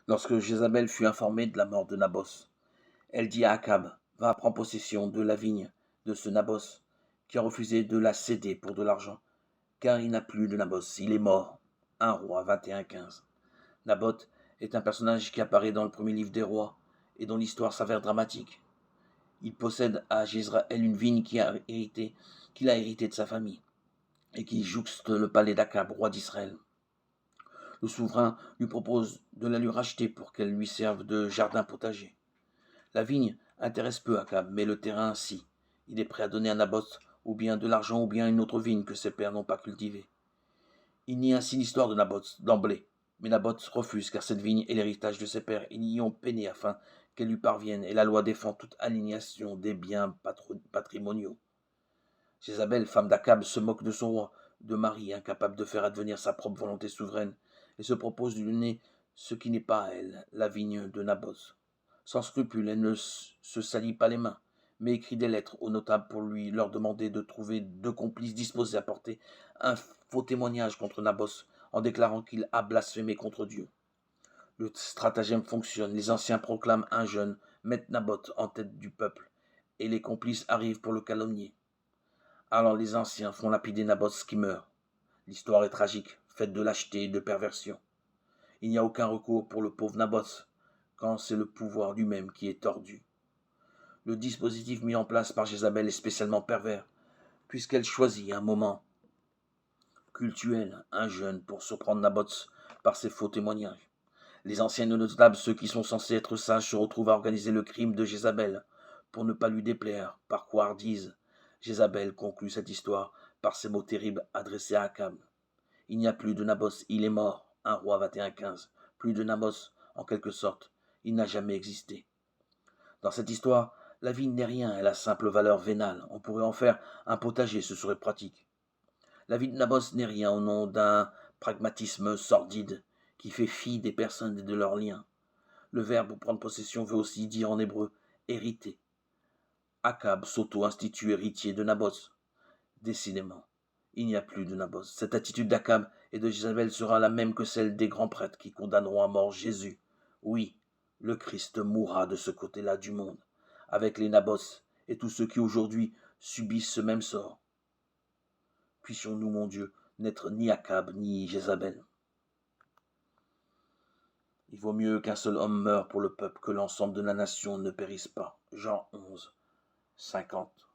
Lorsque Jézabel fut informée de la mort de Naboth, elle dit à Akab, va prendre possession de la vigne de ce Naboth, qui a refusé de la céder pour de l'argent, car il n'a plus de Naboth, il est mort. 1 Roi 21:15. Naboth est un personnage qui apparaît dans le premier livre des rois et dont l'histoire s'avère dramatique. Il possède à Jézraël une vigne qu'il a hérité de sa famille et qui jouxte le palais d'Akab, roi d'Israël. Le souverain lui propose de la lui racheter pour qu'elle lui serve de jardin potager. La vigne intéresse peu Akab, mais le terrain si. Il est prêt à donner à Naboth ou bien de l'argent ou bien une autre vigne que ses pères n'ont pas cultivée. Il nie ainsi l'histoire de Naboth d'emblée, mais Naboth refuse car cette vigne est l'héritage de ses pères. Ils y ont peiné afin qu'elle lui parvienne et la loi défend toute aliénation des biens patrimoniaux. Jézabel, femme d'Akab, se moque de son roi, de Marie, incapable de faire advenir sa propre volonté souveraine, et se propose de lui donner ce qui n'est pas à elle, la vigne de Naboth. Sans scrupule, elle ne se salit pas les mains, mais écrit des lettres aux notables pour leur demander de trouver 2 complices disposés à porter un faux témoignage contre Naboth en déclarant qu'il a blasphémé contre Dieu. Le stratagème fonctionne, les anciens proclament un jeune, mettent Naboth en tête du peuple, et les complices arrivent pour le calomnier. Alors les anciens font lapider Naboth qui meurt. L'histoire est tragique, faite de lâcheté et de perversion. Il n'y a aucun recours pour le pauvre Naboth, quand c'est le pouvoir lui-même qui est tordu. Le dispositif mis en place par Jézabel est spécialement pervers, puisqu'elle choisit un moment cultuel, un jeune, pour surprendre Naboth par ses faux témoignages. Les anciens notables, ceux qui sont censés être sages, se retrouvent à organiser le crime de Jézabel, pour ne pas lui déplaire, par couardise. Jézabel conclut cette histoire par ces mots terribles adressés à Akab. Il n'y a plus de Naboth, il est mort. 1 Roi 21:15. Plus de Naboth, en quelque sorte. Il n'a jamais existé. Dans cette histoire, la vigne n'est rien, elle a simple valeur vénale. On pourrait en faire un potager, ce serait pratique. La vie de Naboth n'est rien au nom d'un pragmatisme sordide qui fait fi des personnes et de leurs liens. Le verbe prendre possession veut aussi dire en hébreu hériter. Akab s'auto-institue héritier de Naboth. Décidément, il n'y a plus de Naboth. Cette attitude d'Akab et de Jézabel sera la même que celle des grands prêtres qui condamneront à mort Jésus. Oui, le Christ mourra de ce côté-là du monde, avec les Naboths et tous ceux qui aujourd'hui subissent ce même sort. Puissions-nous, mon Dieu, n'être ni Akab ni Jézabel. Il vaut mieux qu'un seul homme meure pour le peuple que l'ensemble de la nation ne périsse pas. Jean 11, 50.